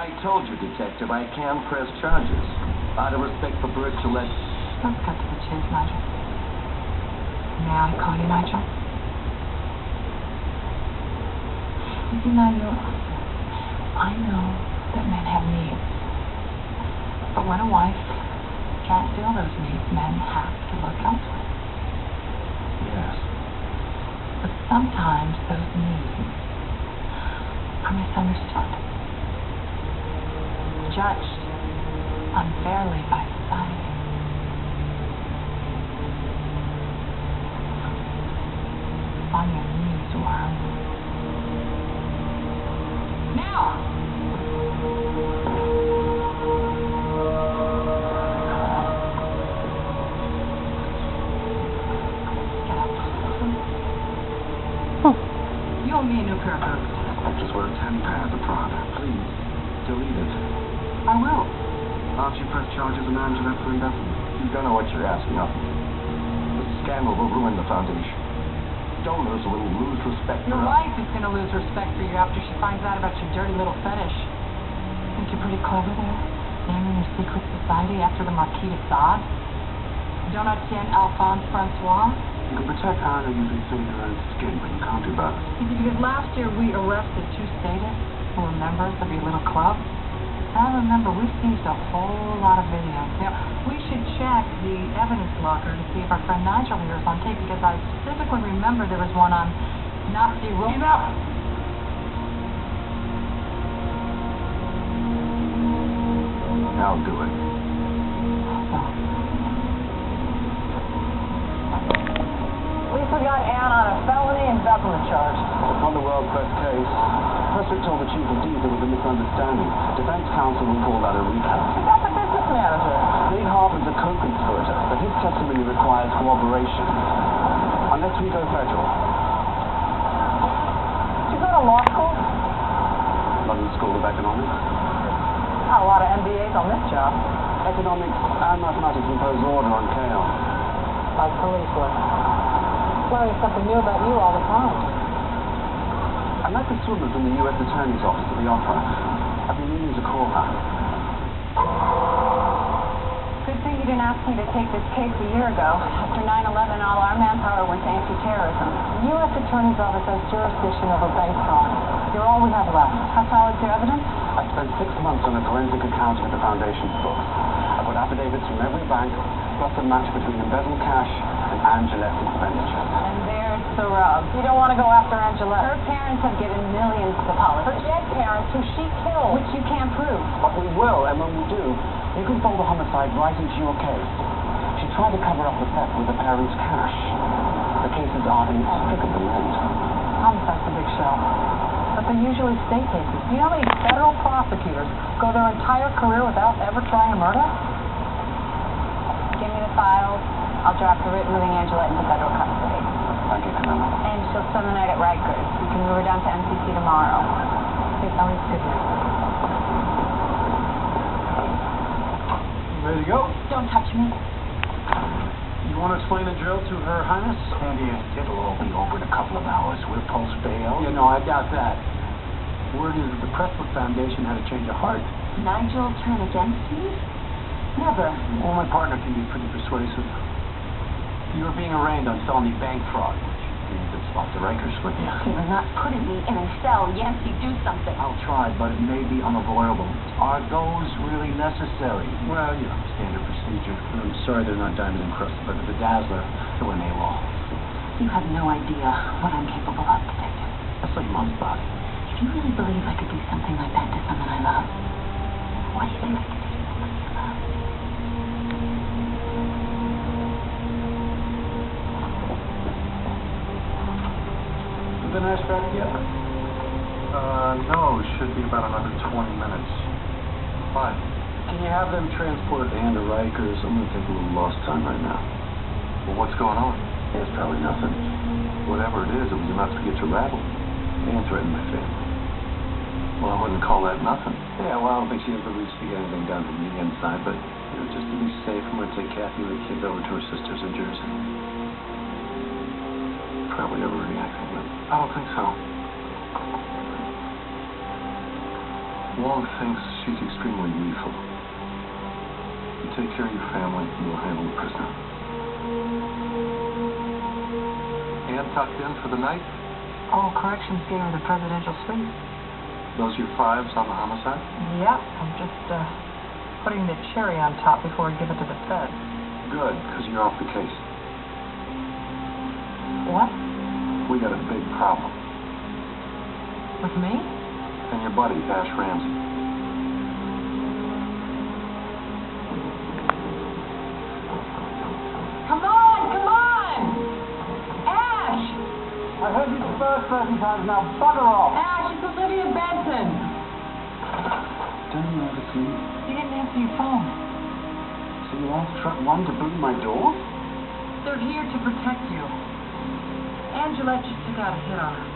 I told you, Detective, I can press charges. Out of respect for Bert Gillette. Let's cut to the chase, Nigel. May I call you Nigel? You see, Nigel, I know that men have needs. But when a wife can't fill those needs, men have to look elsewhere. Yes. But sometimes those needs are misunderstood, judged unfairly by society. On your knees, Worm. Now! Get up. You owe me a new pair of boots. I just wear 10 pairs of Prada. Please, delete it. I will. Aren't you press charges on Angela for embezzlement? You don't know what you're asking of me. This scandal will ruin the foundation. Donors will lose respect for Your us. wife is going to lose respect for you after she finds out about your dirty little fetish. Think you're pretty clever there? Naming your secret society after the Marquis de Sade? Donatien Alphonse Francois? You can protect honor using saving your own skin, but you can't do both. Because last year we arrested 2 statists who were members of your little club. And I remember we seized a whole lot of videos. Now, we should check the evidence locker to see if our friend Nigel here is on tape, because I specifically remember there was one on Nazi rule. Enough! I'll do it. We got Ann on a felony embezzlement charge. On the World Press case, Presswick told the chief of D there was a misunderstanding. Defense counsel will call that a recount. But that's a business manager. Nate Harper's a co-conspirator, but his testimony requires cooperation. Unless we go federal. Did you go to law school? London School of Economics. Not a lot of MBAs on this job. Economics and mathematics impose order on chaos. Like police work. Learning something new about you all the time. I met the swimmers in the U.S. Attorney's office at the opera. I've been meaning to call her. Good thing you didn't ask me to take this case a year ago. After 9/11, all our manpower went to anti-terrorism. The U.S. Attorney's office has jurisdiction over bank fraud. You're all we have left. How solid's your evidence? I spent 6 months on a forensic accounting of the foundation's books. I put affidavits from every bank, plus a match between embezzled cash and Angelette's expenditure. And there's the rub. You don't want to go after Angelette. Her parents have given millions to politics. Her dead parents, who she killed, which you can't prove. But we will, and when we do, you can fold the homicide right into your case. She tried to cover up the theft with the parents' cash. The cases are inextricably linked. Homicide's a big show. But they're usually state cases. Do you know how many federal prosecutors go their entire career without ever trying a murder? Give me the files. I'll draft a written moving Angelette into federal custody. Thank you, Camilla. And she'll spend the night at Rikers. You can move her down to MCC tomorrow. It's always good news. Ready to go? Don't touch me. You want to explain the drill to Her Highness? Sandy, it'll all be over in a couple of hours. We'll post bail. Yeah, no, I doubt that. Word is that the Presswood Foundation had a change of heart. Nigel turn against me? Never. Well, my partner can be pretty persuasive. You were being arraigned on felony bank fraud, which means it's off the Rikers with you. You are not putting me in a cell. Yancey, do something. I'll try, but it may be unavoidable. Are those really necessary? Well, you know, standard procedure. I'm sorry they're not diamond encrusted, but the Dazzler, it went AWOL. You have no idea what I'm capable of, Detective. That's like Mom's body. If you really believe I could do something like that to someone I love, what do you think I could do to someone you love? The nurse back yet? No, should be about another 20 minutes. Fine. Can you have them transported Ann to Rikers? I'm going to take a little lost time right now. Well, what's going on? It's probably nothing. Whatever it is, it was enough to get you rattled. Ann threatened my family. Well, I wouldn't call that nothing. Yeah, well, I don't think she ever reached to get anything done from the inside, but just to be safe, I'm going to take Kathy and the kids over to her sister's in Jersey. Probably overreacting, but I don't think so. Wong thinks she's extremely lethal. You take care of your family, and we'll handle the prisoner. Ann tucked in for the night? Oh, corrections gave her the presidential suite. Those your fives on the homicide? Yep, I'm just, putting the cherry on top before we give it to the feds. Good, because you're off the case. What? We got a big problem. With me? And your buddy, Ash Ramsey. Come on! Ash! I heard you the first 30 times now. Bugger off. Ash, it's Olivia Benson. Don't you ever sleep? You didn't answer your phone. So you asked truck 1 to boot my door? They're here to protect you. Angela just took out a hit on her.